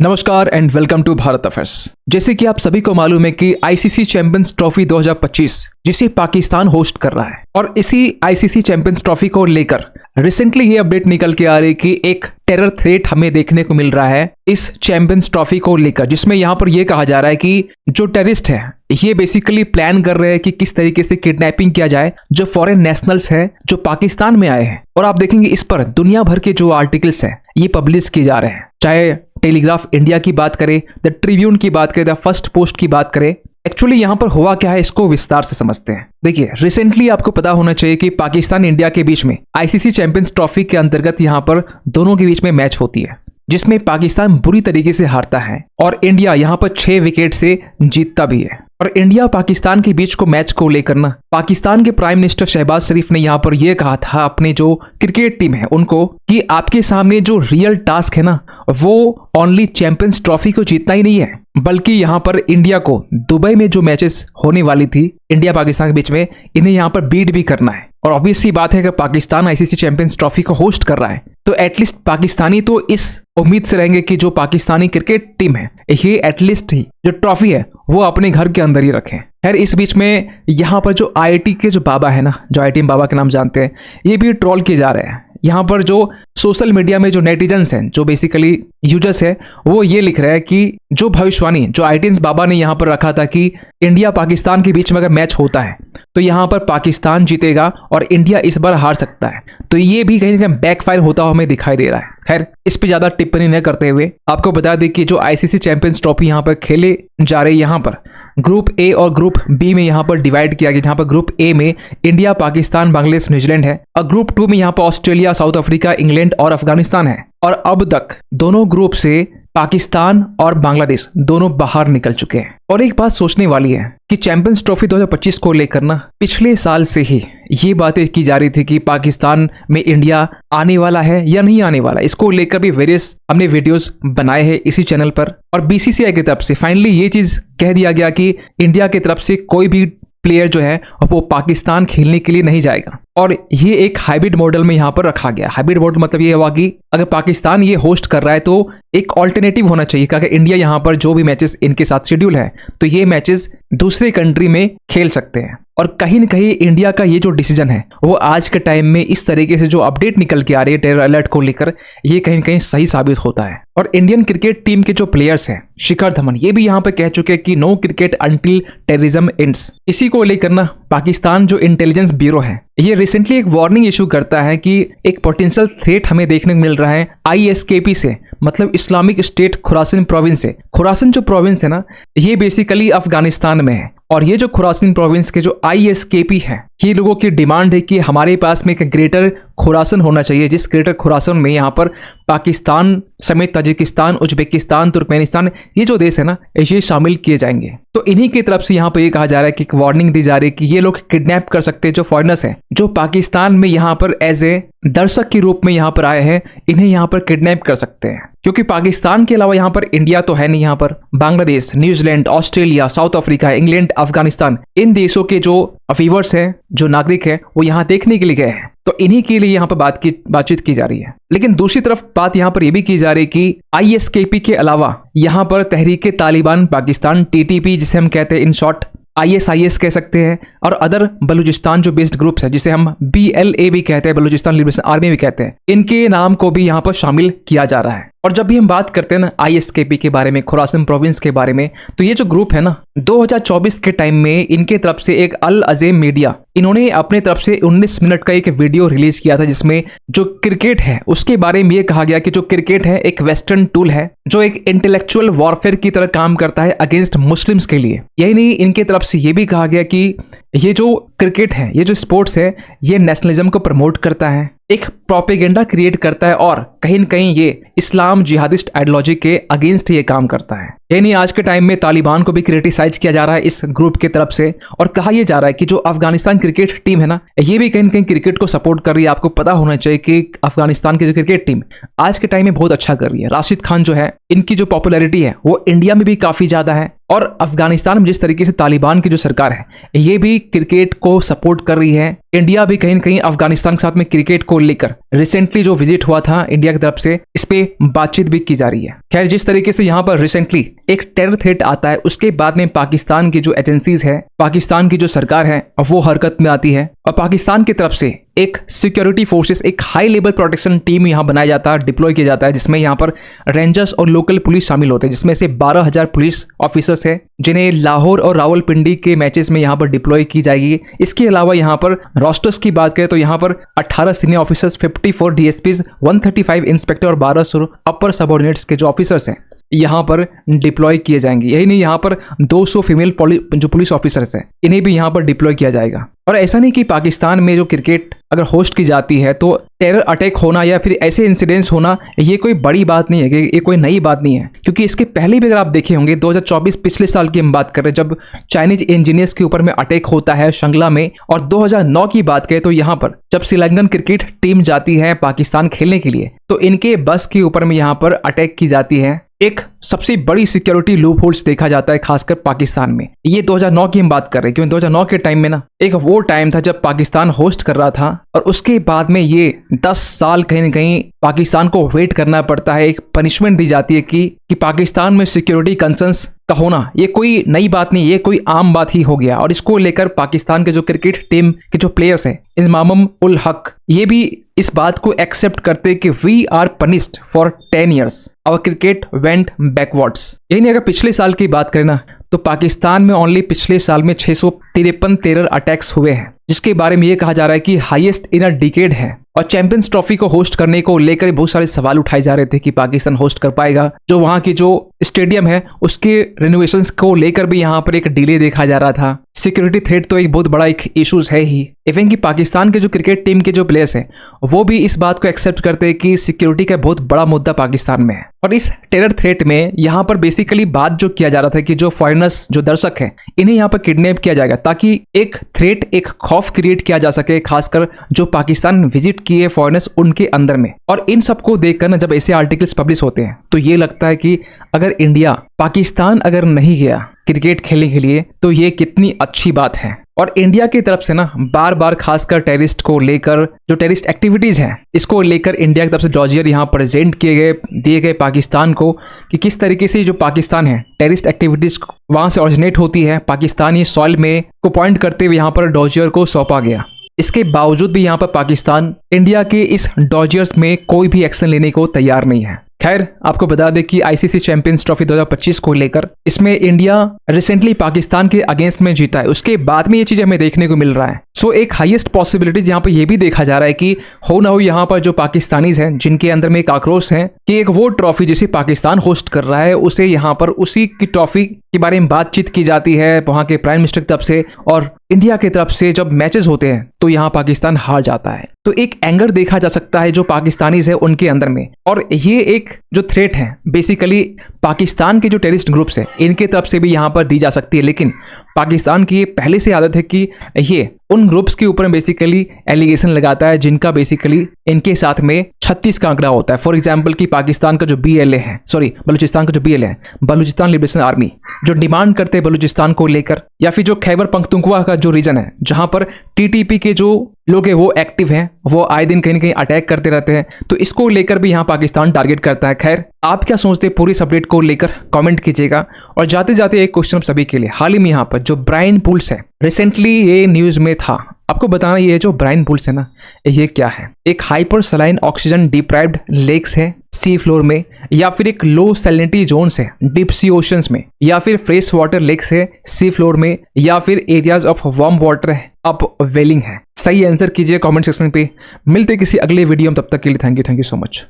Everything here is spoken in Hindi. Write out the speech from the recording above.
नमस्कार and welcome to Bharat Affairs. जैसे कि आप सभी को मालूम है कि आईसीसी चैंपियंस ट्रॉफी 2025 जिसे पाकिस्तान होस्ट कर रहा है और इसी आईसीसी चैंपियंस ट्रॉफी को लेकर रिसेंटली ये अपडेट निकल के आ रही है कि एक टेरर थ्रेट हमें देखने को मिल रहा है इस चैंपियंस ट्रॉफी को लेकर, जिसमें यहाँ पर यह कहा जा रहा है कि जो टेररिस्ट है ये बेसिकली प्लान कर रहे हैं कि किस तरीके से किडनैपिंग किया जाए जो फॉरेन नेशनल्स है जो पाकिस्तान में आए हैं। और आप देखेंगे इस पर दुनिया भर के जो आर्टिकल्स हैं ये पब्लिश किए जा रहे हैं, चाहे टेलीग्राफ इंडिया की बात करें, द ट्रिब्यून की बात करें, द फर्स्ट पोस्ट की बात करें। एक्चुअली यहाँ पर हुआ क्या है इसको विस्तार से समझते हैं। देखिए, रिसेंटली आपको पता होना चाहिए कि पाकिस्तान इंडिया के बीच में आईसीसी चैंपियंस ट्रॉफी के अंतर्गत यहाँ पर दोनों के बीच में मैच होती है जिसमें पाकिस्तान बुरी तरीके से हारता है और इंडिया यहाँ पर 6 विकेट से जीतता भी है। और इंडिया पाकिस्तान के बीच को मैच को लेकर ना पाकिस्तान के प्राइम मिनिस्टर शहबाज शरीफ ने यहाँ पर यह कहा था अपने जो क्रिकेट टीम है उनको कि आपके सामने जो रियल टास्क है ना वो ओनली चैंपियंस ट्रॉफी को जीतना ही नहीं है, बल्कि यहाँ पर इंडिया को दुबई में जो मैचेस होने वाली थी इंडिया पाकिस्तान के बीच में इन्हें यहाँ पर बीट भी करना है। और ऑब्वियस सी बात है कि पाकिस्तान आईसीसी चैंपियंस ट्रॉफी को होस्ट कर रहा है तो एटलीस्ट पाकिस्तानी तो इस उम्मीद से रहेंगे कि जो पाकिस्तानी क्रिकेट टीम है ये एटलीस्ट ही जो ट्रॉफी है वो अपने घर के अंदर ही रखें। खैर, इस बीच में यहाँ पर जो आईआईटी के जो बाबा है ना, जो आईआईटी बाबा के नाम जानते हैं, ये भी ट्रोल किए जा रहे हैं। यहाँ पर जो सोशल मीडिया में जो नेटिजन्स हैं, जो बेसिकली यूजर्स है, वो ये लिख रहे हैं कि जो भविष्यवाणी जो आईआईटी बाबा ने यहाँ पर रखा था कि इंडिया पाकिस्तान के बीच में अगर मैच होता है तो यहाँ पर पाकिस्तान जीतेगा और इंडिया इस बार हार सकता है, तो ये भी कहीं ना कहीं बैकफायर होता हुआ हमें दिखाई दे रहा है। खैर, इस पे ज्यादा टिप्पणी न करते हुए आपको बता दें कि जो आईसीसी चैंपियंस ट्रॉफी यहाँ पर खेले जा रही है, यहाँ पर ग्रुप ए और ग्रुप बी में यहाँ पर डिवाइड किया गया, जहाँ पर ग्रुप ए में इंडिया, पाकिस्तान, बांग्लादेश, न्यूजीलैंड है और ग्रुप 2 में यहाँ पर ऑस्ट्रेलिया, साउथ अफ्रीका, इंग्लैंड और अफगानिस्तान है। और अब तक दोनों ग्रुप से पाकिस्तान और बांग्लादेश दोनों बाहर निकल चुके हैं। और एक बात सोचने वाली है कि चैंपियंस ट्रॉफी 2025 को लेकर ना पिछले साल से ही ये बातें की जा रही थी कि पाकिस्तान में इंडिया आने वाला है या नहीं आने वाला, इसको लेकर भी वेरियस हमने वीडियोस बनाए हैं इसी चैनल पर। और बीसीसीआई की तरफ से फाइनली ये चीज कह दिया गया कि इंडिया की तरफ से कोई भी प्लेयर जो है वो पाकिस्तान खेलने के लिए नहीं जाएगा। और ये एक हाइब्रिड मॉडल में यहाँ पर रखा गया। हाइब्रिड मॉडल मतलब ये हुआ कि अगर पाकिस्तान ये होस्ट कर रहा है तो एक ऑल्टरनेटिव होना चाहिए कि अगर इंडिया यहाँ पर जो भी मैचेस इनके साथ शेड्यूल है तो ये मैचेस दूसरे कंट्री में खेल सकते हैं। और कहीं न कहीं इंडिया का ये जो डिसीजन है वो आज के टाइम में इस तरीके से जो अपडेट निकल के आ रही है टेरर अलर्ट को लेकर, ये कहीं न कहीं सही साबित होता है। और इंडियन क्रिकेट टीम के जो प्लेयर्स हैं, शिखर धवन, ये भी यहाँ पे कह चुके हैं कि no cricket until terrorism ends. इसी को लेकर ना पाकिस्तान जो इंटेलिजेंस ब्यूरो है ये रिसेंटली एक वार्निंग इशू करता है कि एक पोटेंशियल थ्रेट हमें देखने को मिल रहा है आईएसकेपी से, मतलब इस्लामिक स्टेट खुरासन प्रोविंस से। खुरासन जो प्रोविंस है ना ये बेसिकली अफगानिस्तान में है और ये जो खुरासन प्रोविंस के जो आईएसकेपी है ये लोगों की डिमांड है कि हमारे पास में एक ग्रेटर खुरासन होना चाहिए, जिस ग्रेटर खुरासन में यहाँ पर पाकिस्तान समेत ताजिकिस्तान, उज्बेकिस्तान, तुर्कमेनिस्तान, ये जो देश है ना ये शामिल किए जाएंगे। तो इन्हीं की तरफ से यहाँ पर ये कहा जा रहा है कि एक वार्निंग दी जा रही है कि ये लोग किडनैप कर सकते हैं जो फॉरेनर्स हैं जो पाकिस्तान में यहाँ पर एज ए दर्शक के रूप में यहाँ पर आए हैं, इन्हें यहाँ पर किडनैप कर सकते हैं। क्योंकि पाकिस्तान के अलावा यहाँ पर इंडिया तो है नहीं, यहाँ पर Bangladesh, New Zealand, Australia, South Africa, England, Afghanistan, इन देशों के जो व्यूअर्स हैं, जो नागरिक है वो यहाँ देखने के लिए गए हैं, तो इन्हीं के लिए यहाँ पर बातचीत की जा रही है। लेकिन दूसरी तरफ बात यहाँ पर यह भी की जा रही है कि आईएसकेपी के अलावा यहाँ पर तहरीके तालिबान पाकिस्तान, टीटीपी जिसे हम कहते हैं इन शॉर्ट, आईएसआईएस कह सकते हैं, और अदर बलूचिस्तान जो बेस्ड ग्रुप्स है जिसे हम बीएलए भी कहते हैं, बलूचिस्तान लिबरेशन आर्मी भी कहते हैं, इनके नाम को भी यहाँ पर शामिल किया जा रहा है। और जब भी हम बात करते हैं ना आईएसकेपी के बारे में, खुरासन प्रोविंस के बारे में, तो ये जो ग्रुप है ना 2024 के टाइम में इनके तरफ से एक अल अज़ीम मीडिया, इन्होंने अपने तरफ से 19 मिनट का एक वीडियो रिलीज किया था जिसमें जो क्रिकेट है उसके बारे में ये कहा गया कि जो क्रिकेट है एक वेस्टर्न टूल है जो एक इंटेलेक्चुअल वॉरफेयर की तरह काम करता है अगेंस्ट मुस्लिम्स के लिए। यही नहीं, इनके तरफ से ये भी कहा गया कि ये जो क्रिकेट है, ये जो स्पोर्ट्स है, ये नेशनलिज्म को प्रमोट करता है, एक प्रोपेगेंडा क्रिएट करता है और कहीं न कहीं ये इस्लाम जिहादिस्ट आइडियोलॉजी के अगेंस्ट ये काम करता है। यानी आज के टाइम में तालिबान को भी क्रिटिसाइज किया जा रहा है इस ग्रुप के तरफ से और कहा यह जा रहा है कि जो अफगानिस्तान क्रिकेट टीम है ना ये भी कहीं न कहीं क्रिकेट को सपोर्ट कर रही है। आपको पता होना चाहिए कि अफगानिस्तान की जो क्रिकेट टीम आज के टाइम में बहुत अच्छा कर रही है। राशिद खान जो है, इनकी जो पॉपुलैरिटी है वो इंडिया में भी काफी ज्यादा है और अफगानिस्तान में जिस तरीके से तालिबान की जो सरकार है ये भी क्रिकेट को सपोर्ट कर रही है। इंडिया भी कहीं न कहीं अफगानिस्तान के साथ में क्रिकेट को लेकर रिसेंटली जो विजिट हुआ था इंडिया की तरफ से, इस पे बातचीत भी की जा रही है। खैर, जिस तरीके से यहाँ पर रिसेंटली एक टेरर थ्रेट आता है, उसके बाद में पाकिस्तान की जो एजेंसीज है, पाकिस्तान की जो सरकार है, वो हरकत में आती है और पाकिस्तान की तरफ से एक सिक्योरिटी फोर्सेस, एक हाई लेवल प्रोटेक्शन टीम यहाँ बनाया जाता है, डिप्लॉय किया जाता है, जिसमें यहाँ पर रेंजर्स और लोकल पुलिस शामिल होते हैं, जिसमें से 12,000 पुलिस ऑफिसर्स हैं जिन्हें लाहौर और रावलपिंडी के मैचेस में यहाँ पर डिप्लॉय की जाएगी। इसके अलावा यहाँ पर रोस्टर्स की बात करें तो यहाँ पर 18 सीनियर ऑफिसर्स, 54 डीएसपीज, 135 इंस्पेक्टर और 1200 अपर सबऑर्डिनेट्स के जो ऑफिसर्स हैं यहाँ पर डिप्लॉय किए जाएंगे। यही नहीं, यहाँ पर 200 फीमेल जो पुलिस ऑफिसर्स हैं, इन्हें भी यहाँ पर डिप्लॉय किया जाएगा। और ऐसा नहीं कि पाकिस्तान में जो क्रिकेट अगर होस्ट की जाती है तो टेरर अटैक होना या फिर ऐसे इंसिडेंट्स होना ये कोई बड़ी बात नहीं है, कि ये कोई नई बात नहीं है, क्योंकि इसके पहले भी अगर आप देखे होंगे 2024 पिछले साल की हम बात कर रहे हैं, जब चाइनीज इंजीनियर्स के ऊपर में अटैक होता है शंगला में, और 2009 की बात करें तो यहाँ पर जब श्रीलंकन क्रिकेट टीम जाती है पाकिस्तान खेलने के लिए तो इनके बस के ऊपर में यहाँ पर अटैक की जाती है। एक सबसे बड़ी सिक्योरिटी लूप होल्स देखा जाता है खासकर पाकिस्तान में। ये 2009 की हम बात कर रहे हैं, क्योंकि 2009 के टाइम में ना एक वो टाइम था जब पाकिस्तान होस्ट कर रहा था और उसके बाद में ये 10 साल कहीं ना कहीं पाकिस्तान को वेट करना पड़ता है। एक पनिशमेंट दी जाती है कि पाकिस्तान में सिक्योरिटी कंसर्न्स का होना ये कोई नई बात नहीं, ये कोई आम बात ही हो गया। और इसको लेकर पाकिस्तान के जो क्रिकेट टीम के जो प्लेयर्स हैं, इमाम उल हक, ये भी इस बात को एक्सेप्ट करते कि we are punished for 10 years, our cricket went backwards. यही नहीं, अगर पिछले साल की बात करें ना तो पाकिस्तान में ओनली पिछले साल में 653 टेरर अटैक्स हुए हैं, जिसके बारे में ये कहा जा रहा है कि हाईएस्ट इन अ डिकेड है। और चैंपियंस ट्रॉफी को होस्ट करने को लेकर बहुत सारे सवाल उठाए जा रहे थे कि पाकिस्तान होस्ट कर पाएगा। जो वहां की जो स्टेडियम है उसके रिनोवेशंस को लेकर भी यहाँ पर एक डिले देखा जा रहा था। सिक्योरिटी थ्रेट तो एक बहुत बड़ा एक इश्यूज है ही। इवन कि पाकिस्तान के जो क्रिकेट टीम के जो प्लेयर्स हैं वो भी इस बात को एक्सेप्ट करते हैं कि सिक्योरिटी का बहुत बड़ा मुद्दा पाकिस्तान में है। और इस टेरर थ्रेट में यहाँ पर बेसिकली बात जो किया जा रहा था कि जो फॉरेनर्स, जो दर्शक हैं, इन्हें यहाँ पर किडनैप किया जाएगा ताकि एक थ्रेट, एक खौफ क्रिएट किया जा सके, खासकर जो पाकिस्तान विजिट किए फॉरेनर्स उनके अंदर में। और इन सबको देखकर ना जब ऐसे आर्टिकल्स पब्लिश होते हैं तो ये लगता है कि अगर इंडिया, पाकिस्तान अगर नहीं गया क्रिकेट खेलने के लिए तो ये कितनी अच्छी बात है। और इंडिया की तरफ से ना बार बार खासकर टेररिस्ट को लेकर, जो टेररिस्ट एक्टिविटीज हैं, इसको लेकर इंडिया की तरफ से डॉजियर यहाँ प्रेजेंट दिए गए पाकिस्तान को कि किस तरीके से जो पाकिस्तान है टेररिस्ट एक्टिविटीज वहां से ऑरिजिनेट होती है, पाकिस्तानी सॉइल में को पॉइंट करते हुए यहाँ पर डॉजियर को सौंपा गया। इसके बावजूद भी यहाँ पर पाकिस्तान इंडिया के इस डॉजियर्स में कोई भी एक्शन लेने को तैयार नहीं है। खैर, आपको बता दें कि आईसीसी चैंपियंस ट्रॉफी 2025 को लेकर इसमें इंडिया रिसेंटली पाकिस्तान के अगेंस्ट में जीता है, उसके बाद में ये चीज हमें देखने को मिल रहा है। सो एक हाईएस्ट पॉसिबिलिटीज यहाँ पर यह भी देखा जा रहा है कि हो ना हो यहाँ पर जो पाकिस्तानीज हैं जिनके अंदर में एक आक्रोश है कि एक वो ट्रॉफी जिसे पाकिस्तान होस्ट कर रहा है उसे यहाँ पर उसी की ट्रॉफी के बारे में बातचीत की जाती है वहां के प्राइम मिनिस्टर की तरफ से, और इंडिया की तरफ से जब मैचेस होते हैं तो यहाँ पाकिस्तान हार जाता है। तो एक एंगर देखा जा सकता है जो पाकिस्तानीज है उनके अंदर में। और ये एक जो थ्रेट है बेसिकली पाकिस्तान के जो टेररिस्ट ग्रुप्स है इनके तरफ से भी यहाँ पर दी जा सकती है। लेकिन पाकिस्तान की ये पहले से आदत है कि ये उन ग्रुप्स के ऊपर बेसिकली एलिगेशन लगाता है जिनका बेसिकली इनके साथ में 36 का आंकड़ा होता है। फॉर एग्जांपल कि पाकिस्तान का जो BLA है, बलूचिस्तान का जो BLA है, बलूचिस्तान लिबरेशन आर्मी, जो डिमांड करते हैं बलूचिस्तान को लेकर, या फिर जो खैबर पख्तूनख्वा का जो रीजन है जहां पर TTP के जो लोग हैं वो एक्टिव हैं, वो आए दिन कहीं ना कहीं अटैक करते रहते हैं, तो इसको लेकर भी यहाँ पाकिस्तान टारगेट करता है। खैर, आप क्या सोचते हैं पूरी अपडेट को लेकर कमेंट कीजिएगा। और जाते जाते एक क्वेश्चन सभी के लिए, हाल ही में यहाँ पर जो ब्रायन पूल्स है, रिसेंटली ये न्यूज में था, आपको बताना ये जो ब्रायन पूल्स है ना, ये क्या है? एक hyper saline oxygen deprived lakes है सी फ्लोर में, या फिर एक लो सैलिनिटी जोन्स है डीप सी ओशंस में, या फिर फ्रेश वाटर लेक्स है सी फ्लोर में, या फिर एरियाज ऑफ वार्म वाटर है अप वेलिंग है। सही आंसर कीजिए कमेंट सेक्शन पे। मिलते किसी अगले वीडियो में, तब तक के लिए थैंक यू सो मच।